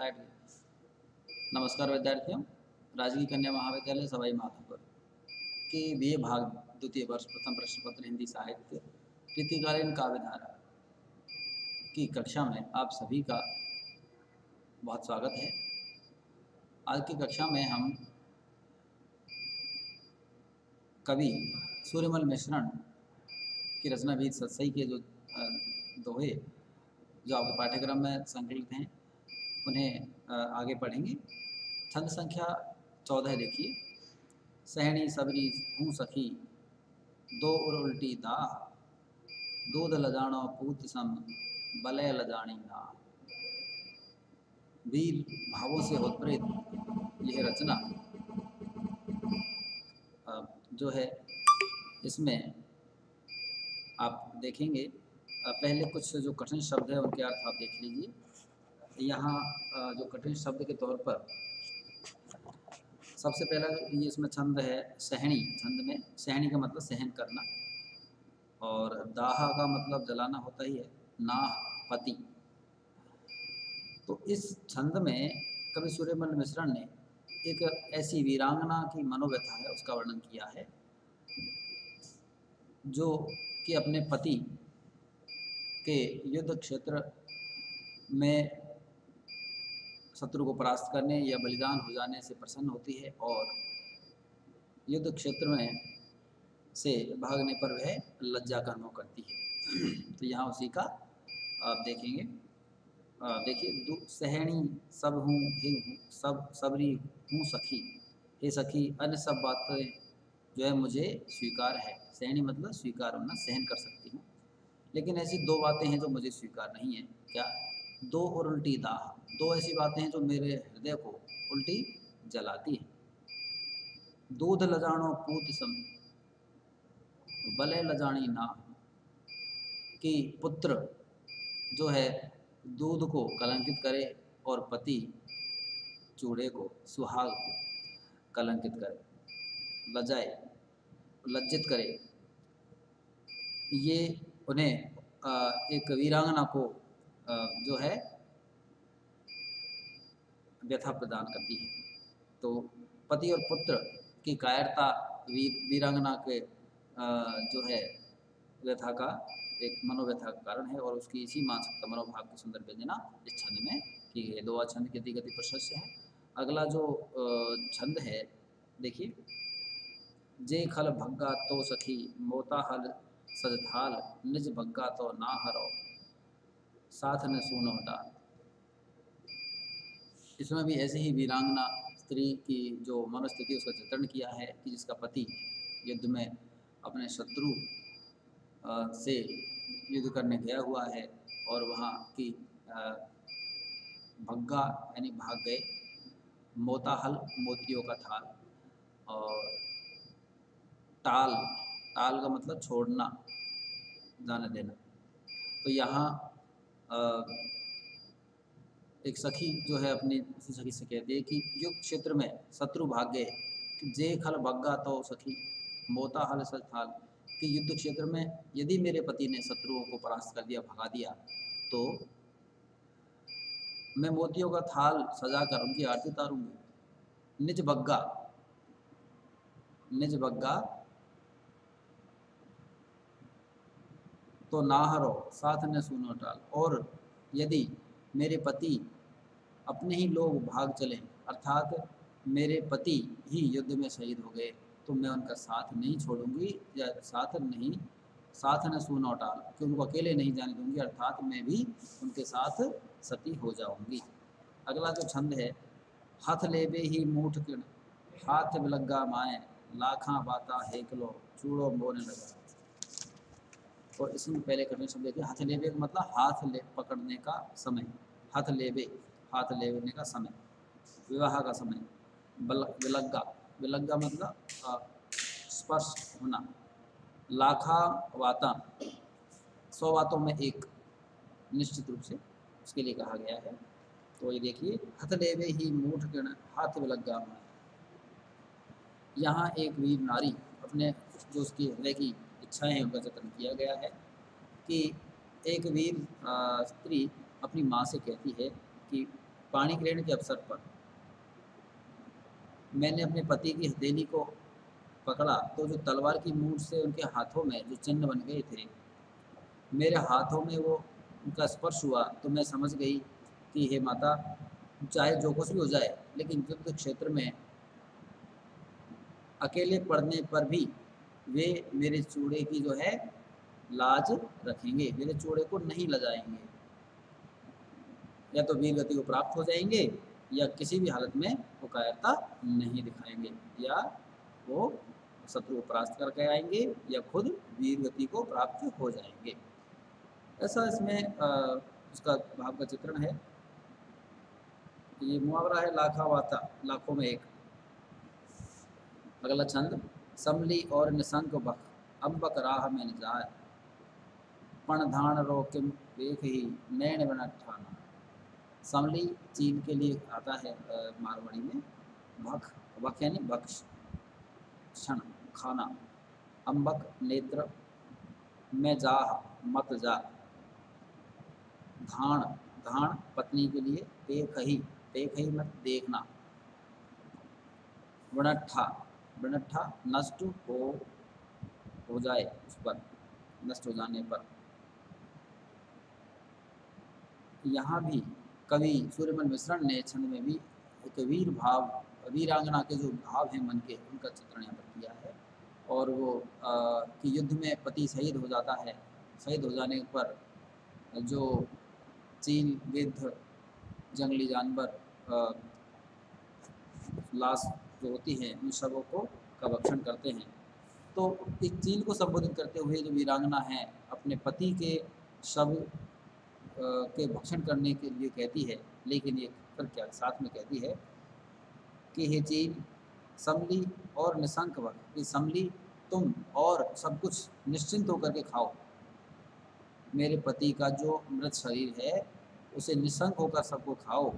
Side. नमस्कार विद्यार्थियों, राजकीय कन्या महाविद्यालय सवाई माधोपुर के बीए भाग द्वितीय वर्ष प्रथम प्रश्न पत्र हिंदी साहित्य रीतिकालीन काव्यधारा की कक्षा में आप सभी का बहुत स्वागत है। आज की कक्षा में हम कवि सूर्यमल मिश्रण की रचना वीर सतसई के जो दोहे जो आपके पाठ्यक्रम में संकलित हैं उन्हें आगे पढ़ेंगे। छंद संख्या 14 देखिए। सहनी सबरी हूँ सखी दो उर उल्टी दाह, दूध लजाणो पूत सम बलय लजाणी ना। वीर भावों से उत्प्रेरित यह रचना जो है इसमें आप देखेंगे पहले कुछ जो कठिन शब्द है उनके अर्थ आप देख लीजिए। यहाँ जो कठिन शब्द के तौर पर सबसे पहला ये इसमें छंद है सहनी। छंद में सहनी का मतलब सहन करना और दाह का मतलब जलाना होता ही है, नाह पति। तो इस छंद में कवि सूर्यमल मिश्रण ने एक ऐसी वीरांगना की मनोव्यथा है उसका वर्णन किया है जो कि अपने पति के युद्ध क्षेत्र में शत्रु को परास्त करने या बलिदान हो जाने से प्रसन्न होती है और युद्ध क्षेत्र में से भागने पर वह लज्जा का अनुभव करती है। तो यहाँ उसी का आप देखेंगे। देखिए, सहनी सब हूँ ही सब सबरी हूँ सखी, हे सखी अन्य सब बातें जो है मुझे स्वीकार है। सहनी मतलब स्वीकार होना, सहन कर सकती हूँ, लेकिन ऐसी दो बातें हैं जो मुझे स्वीकार नहीं है। क्या? दो और उल्टी दाह, दो ऐसी बातें हैं जो मेरे हृदय को उल्टी जलाती हैं। दूध लजाणो पूत सम बलय लजाणी ना, कि पुत्र जो है दूध को कलंकित करे और पति चूड़े को, सुहाग को कलंकित करे, लजाए, लज्जित करे। ये उन्हें एक वीरांगना को जो है व्यथा प्रदान करती है। तो पति और पुत्र की कायरता वीरांगना के जो है व्यथा का एक मनोव्यथा का कारण है और उसकी इसी मानसिकता मनोभाव की सुंदर व्यंजना इस छंद में की गई है। दो छंद की गति प्रशस्य है। अगला जो छंद है देखिए। जे खल भग्गा तो सखी मोता हल सजथाल, निज भग्गा तो ना हरो साथ न सूनो डाल। इसमें भी ऐसे ही वीरांगना स्त्री की जो मनोस्थिति उसका चित्रण किया है कि जिसका पति युद्ध में अपने शत्रु से युद्ध करने गया हुआ है और वहाँ की भग्गा यानी भाग गए, मोताहल मोतियों का थाल, और टाल, टाल का मतलब छोड़ना, जाने देना। तो यहाँ एक सखी जो है अपनी सखी से कहती है कि युद्ध क्षेत्र में शत्रु भाग गए, जे खल भग्गा तो सखी मोता हल सच थाल, कि युद्ध क्षेत्र में यदि मेरे पति ने शत्रुओं को परास्त कर दिया, भगा दिया, तो मैं मोतियों का थाल सजाकर उनकी आरती उतारूंगी। निज बग्गा, निज बग्गा तो नाहरो साथ न सूनो टाल, और यदि मेरे पति अपने ही लोग भाग चले, अर्थात मेरे पति ही युद्ध में शहीद हो गए, तो मैं उनका साथ नहीं छोड़ूंगी या साथ न सूनो टाल, कि उनको अकेले नहीं जाने दूंगी, अर्थात मैं भी उनके साथ सती हो जाऊंगी। अगला जो छंद है। हाथ लेबे ही मूठ किण हाथ बिलग्गा माए, लाखा बाता हेकलो चूड़ो बोने लगा। और इसमें पहले कठिन शब्द देखिए। हाथ लेबे का मतलब हाथ ले पकड़ने का समय, हाथ लेबे, हाथ लेने का समय, विवाह का समय। विलग्गा, विलग्गा मतलब स्पर्श होना। लाखा वाता, 100 बातों में एक, निश्चित रूप से उसके लिए कहा गया है। तो ये देखिए, हथ लेवे ही मूठ किण हाथ विलग्गा में, यहाँ एक वीर नारी अपने जो उसकी हृदय की इच्छाएं हैं उनका चित्रण किया गया है कि एक वीर स्त्री अपनी माँ से कहती है कि पाणी ग्रहण के अवसर पर मैंने अपने पति की हथेली को पकड़ा तो जो तलवार की मूठ से उनके हाथों में जो चिन्ह बन गए थे, मेरे हाथों में वो उनका स्पर्श हुआ तो मैं समझ गई कि हे माता, चाहे जो कुछ भी हो जाए, लेकिन युद्ध क्षेत्र में अकेले पड़ने पर भी वे मेरे चूड़े की जो है लाज रखेंगे, मेरे चूड़े को नहीं लजाएंगे। या तो वीर गति को प्राप्त हो जाएंगे या किसी भी हालत में वो कायरता नहीं दिखाएंगे, या वो शत्रु को परास्त करके आएंगे या खुद वीर गति को प्राप्त हो जाएंगे। ऐसा इसमें उसका भाव का चित्रण है। ये मुहावरा है लाखा वाता, लाखों में एक। अगला छंद, समली और निसंक बख अम्बक राह में न जाए, पण धान रोकिम देख ही नैन बन ठाना। समली चीन के लिए आता है मारवाड़ी में। भख, भख यानी भक्ष, क्षण, खाना। अम्बक नेत्र, में जा मत जा। धान, धान पत्नी के लिए। पेखही, पेखही मत देखना। वणट्ठा, वणट्ठा नष्ट हो जाए, उस पर नष्ट हो जाने पर। यहाँ भी कवि सूर्यमल मिश्रण ने छंद में भी एक वीर भाव, वीरांगना के जो भाव हैं मन के, उनका चित्रण यहाँ पर किया है। और वो कि युद्ध में पति शहीद हो जाता है, शहीद हो जाने पर जो चील, गिद्ध, जंगली जानवर, लाश जो होती है, उन सबों का भक्षण करते हैं। तो इस चील को संबोधित करते हुए जो वीरांगना है अपने पति के शव के भक्षण करने के लिए कहती है, लेकिन ये फिर क्या साथ में कहती है कि हे चील, समली और निशंक वर, ये समली तुम और सब कुछ निश्चिंत होकर के खाओ। मेरे पति का जो मृत शरीर है उसे निशंक होकर सबको खाओ।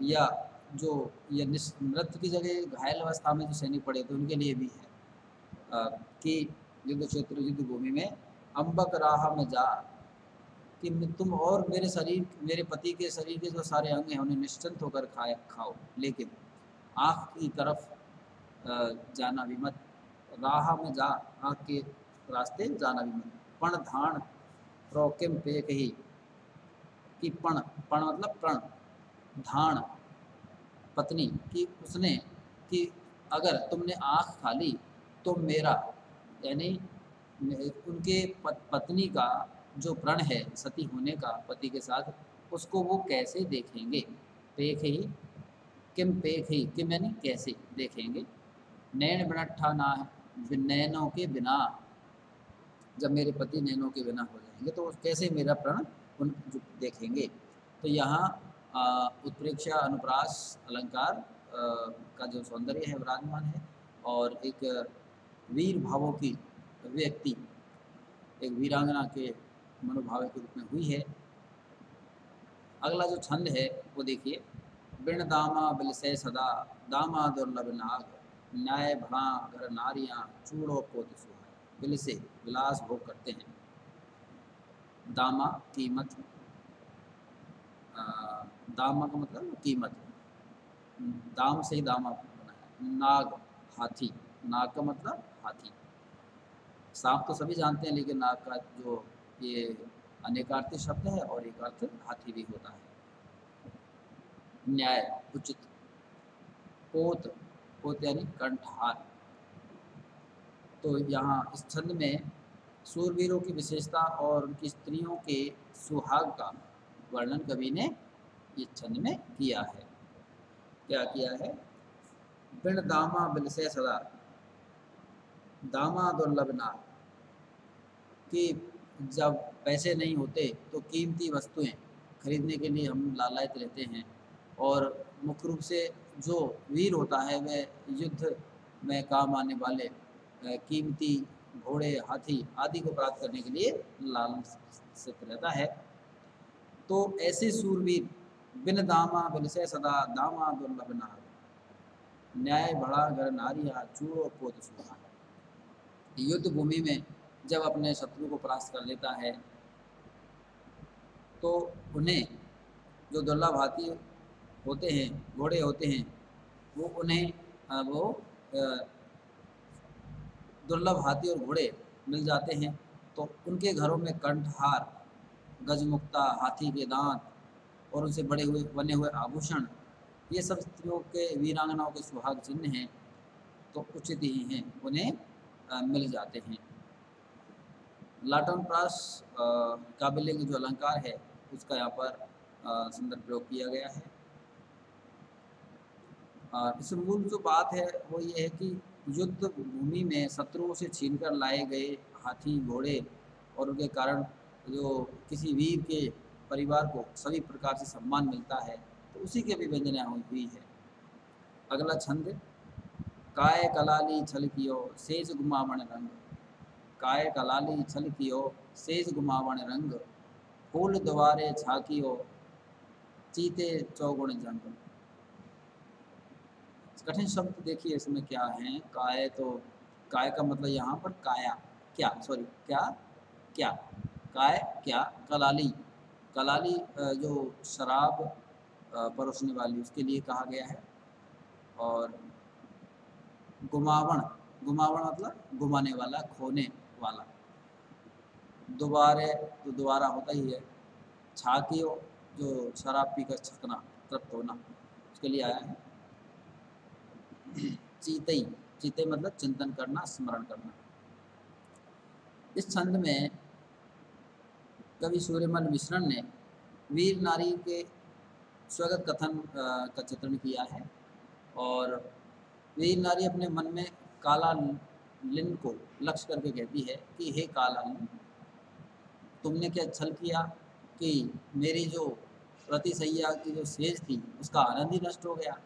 या जो ये मृत की जगह घायल अवस्था में जो सैनिक पड़े थे उनके लिए भी है कि युद्ध क्षेत्र, युद्ध भूमि में अम्बक राह में जा, कि तुम और मेरे शरीर, मेरे पति के शरीर के जो सारे अंग हैं उन्हें निश्चिंत होकर खाओ, लेकिन आँख की तरफ जाना भी मत। राह में जा, आँख के रास्ते जाना भी मत। पण धान रोकिम पेक ही, कि पण, पण मतलब प्रण, धान पत्नी, कि उसने, कि अगर तुमने आँख खा ली तो मेरा, यानी उनके पत्नी का जो प्रण है सती होने का पति के साथ, उसको वो कैसे देखेंगे। पेख ही, किम पेख ही, किम यानी कैसे देखेंगे। नैन बनट्ठा ना, नैनों के बिना, जब मेरे पति नैनों के बिना हो जाएंगे तो कैसे मेरा प्रण उन देखेंगे। तो यहाँ उत्प्रेक्षा अनुप्रास अलंकार का जो सौंदर्य है विराजमान है, और एक वीर भावों की व्यक्ति, एक वीरांगना के मनोभाव के रूप में हुई है। अगला जो छंद है वो देखिए, बिन दामा बिलसे सदा, दामा दुर्लभ नाग, न्याय भड़ा घर नारियां, चूड़ो पोत सुहाए। बिलसे, विलास भोग करते हैं। दामा कीमत, दामा का मतलब कीमत, दाम से ही दामा बना है। नाग हाथी, नाग का मतलब हाथी। सांप तो सभी जानते हैं, लेकिन नाग का जो ये अनेकार्थी शब्द है और एक अर्थ हाथी भी होता है। न्याय उचित। पोत, पोत यानी कंठहार। तो यहाँ इस छंद में सूरवीरों की विशेषता और उनकी स्त्रियों के सुहाग का वर्णन कवि ने इस छंद में किया है। क्या किया है। बिन दामा बिलसे सदा, दामा दुर्लभ नाग, कि जब पैसे नहीं होते तो कीमती वस्तुएं खरीदने के लिए हम लालायित रहते हैं, और मुख्य रूप से जो वीर होता है वह युद्ध में काम आने वाले कीमती घोड़े, हाथी आदि को प्राप्त करने के लिए लालसित रहता है। तो ऐसे सूरवीर बिन दामा बिलसे सदा, दामा दुर्लभ नाग, न्याय भड़ा घर नारिया, चूड़ो पोत सुहा। युद्ध भूमि में जब अपने शत्रु को परास्त कर लेता है तो उन्हें जो दुर्लभ हाथी होते हैं, घोड़े होते हैं, वो उन्हें वो दुर्लभ हाथी और घोड़े मिल जाते हैं, तो उनके घरों में कंठहार, गजमुक्ता, हाथी के दांत और उनसे बने हुए आभूषण, ये सब स्त्रियों के, वीरांगनाओं के सुहाग चिन्ह हैं, तो उचित ही हैं, उन्हें मिल जाते हैं। लाटन प्रास काबिले के जो अलंकार है उसका यहाँ पर सुंदर प्रयोग किया गया है। इसमें मूल जो बात है वो ये है कि युद्ध भूमि में शत्रुओं से छीनकर लाए गए हाथी, घोड़े और उनके कारण जो किसी वीर के परिवार को सभी प्रकार से सम्मान मिलता है, तो उसी की अभिव्यंजना हुई है। अगला छंद, काय कलाली छल कियो सेज गुमावण रंग। काय कलाली छल कियो सेज गुमावण रंग, फूल द्वारे छाकियो चीते चौगुण जंग। कठिन शब्द देखिए इसमें क्या है। काय, तो काय का मतलब यहाँ पर काया, क्या, सॉरी, क्या, क्या, काय क्या, कलाली, कलाली जो शराब परोसने वाली, उसके लिए कहा गया है। और गुमावण, गुमावण मतलब घुमाने वाला, खोने वाला। दोबारे, तो दोबारा होता ही है। छाकियो, जो शराब पीकर छकना, तृप्त होना, उसके लिए आया है। चीतई, चीते मतलब चिंतन करना, स्मरण करना। इस छंद में कवि सूर्यमल मिश्रण ने वीर नारी के स्वगत कथन का चित्रण किया है। और वीर नारी अपने मन में काला लिन को लक्ष्य करके कहती है कि हे काला लिन, तुमने क्या छल किया कि मेरी जो प्रतिसैया की जो सेज थी उसका आनंद ही नष्ट हो गया।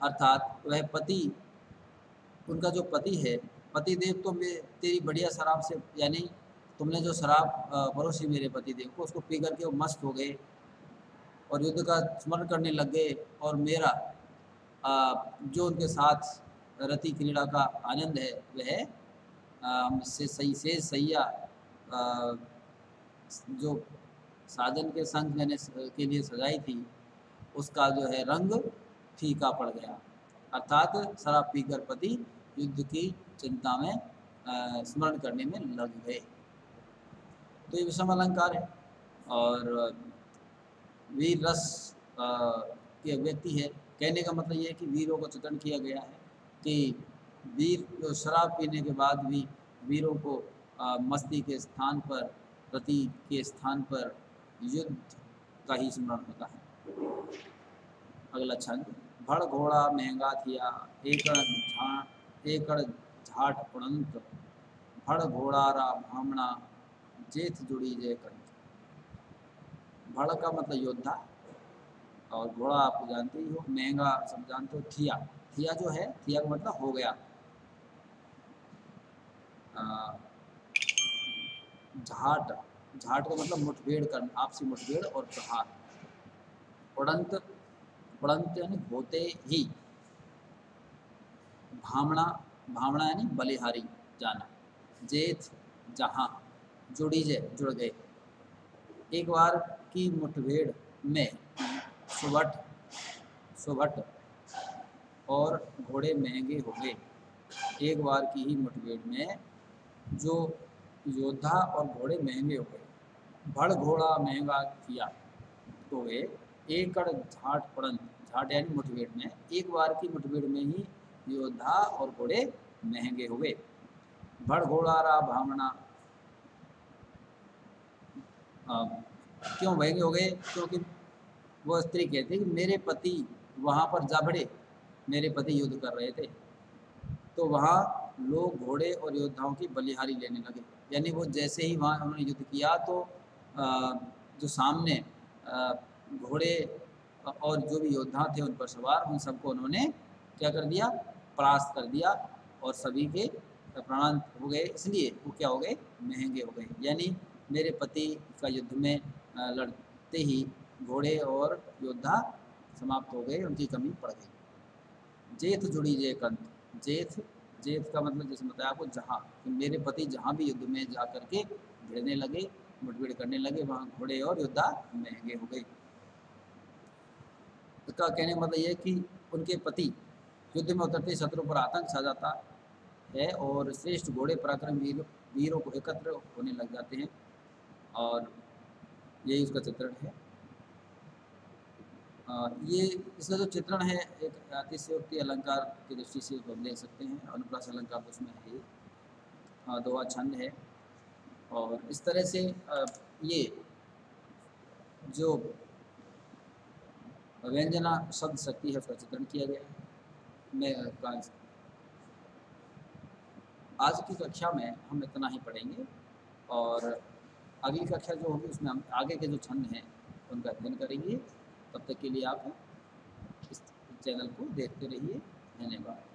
अर्थात वह पति, उनका जो पति है, पति देव तो तेरी बढ़िया शराब से, यानी तुमने जो शराब परोसी मेरे पति देव को, उसको पी करके वो मस्त हो गए और युद्ध का स्मरण करने लग गए, और मेरा जो उनके साथ रति क्रीड़ा का आनंद है वह से सही से सैया जो साजन के संग मैंने के लिए सजाई थी, उसका जो है रंग फीका पड़ गया। अर्थात शराब पीकर पति युद्ध की चिंता में स्मरण करने में लग गए। तो ये विषम अलंकार है। और वीर रस की अभिव्यक्ति है। कहने का मतलब ये है कि वीरों को चित्रण किया गया है कि वीर शराब पीने के बाद भी वीरों को मस्ती के स्थान पर, रति के स्थान पर युद्ध का ही स्मरण होता है। अगला छंद, भड़ घोड़ा महंगा थिया एकड़ झाट उड़ंत, भड़ घोड़ा रा भामणा जेठ जुड़ी जय कंठ। भड़ का मतलब योद्धा, और घोड़ा आप जानते ही हो, महंगा सब जानते हो, थिया, थिया जो है, थिया का मतलब हो गया। झाट, झाट का मतलब मुठभेड़ करना, आपसी मुठभेड़ और प्रहार। उड़ंत, उड़ंत यानी होते ही। भामणा, भामणा यानी बलिहारी, जाना। जेठ, जहाँ। जुड़ी जय, जुड़ गए। एक बार की मुठभेड़ में सुभट, सुभट और घोड़े महंगे हो गए। एक बार की ही मुठभेड़ में जो योद्धा और घोड़े महंगे हो गए। भड़ घोड़ा महंगा किया, तो वे एकड़ झाट पड़न, झाट यानी मुठभेड़ में, एक बार की मुठभेड़ में ही योद्धा और घोड़े महंगे हो गए। भड़ घोड़ा रा भामना, क्यों महंगे हो गए? क्योंकि वो स्त्री कहती कि मेरे पति वहाँ पर जा बढ़े, मेरे पति युद्ध कर रहे थे, तो वहाँ लोग घोड़े और योद्धाओं की बलिहारी लेने लगे। यानी वो जैसे ही वहाँ उन्होंने युद्ध किया तो जो सामने घोड़े और जो भी योद्धा थे उन पर सवार, उन सबको उन्होंने क्या कर दिया? परास्त कर दिया, और सभी के प्राण हो गए। इसलिए वो क्या हो गए? महंगे हो गए। यानी मेरे पति का युद्ध में लड़ते ही घोड़े और योद्धा समाप्त हो गए, उनकी कमी पड़ गई। जेठ जुड़ी जय कंठ, जेठ, जेठ का मतलब जैसे बताया आपको जहाँ, कि मेरे पति जहाँ भी युद्ध में जा कर के भिड़ने लगे, मुठभेड़ करने लगे, वहाँ घोड़े और योद्धा महंगे हो गए। इसका कहने का मतलब ये है कि उनके पति युद्ध में उतरते शत्रु पर आतंक छा जाता है और श्रेष्ठ घोड़े पराक्रम वीरों को एकत्र होने लग जाते हैं, और यही उसका चित्रण है। ये इसका जो चित्रण है एक अतिशयोक्ति अलंकार की दृष्टि से हम देख सकते हैं। अनुप्रास अलंकार तो उसमें है, दोहा छंद है, और इस तरह से ये जो व्यंजना शब्द शक्ति है उसका चित्रण किया गया है। मैं आज की कक्षा में हम इतना ही पढ़ेंगे, और अगली कक्षा जो होगी उसमें हम आगे के जो छंद हैं उनका अध्ययन करेंगे। तब तक के लिए आप इस चैनल को देखते रहिए। धन्यवाद।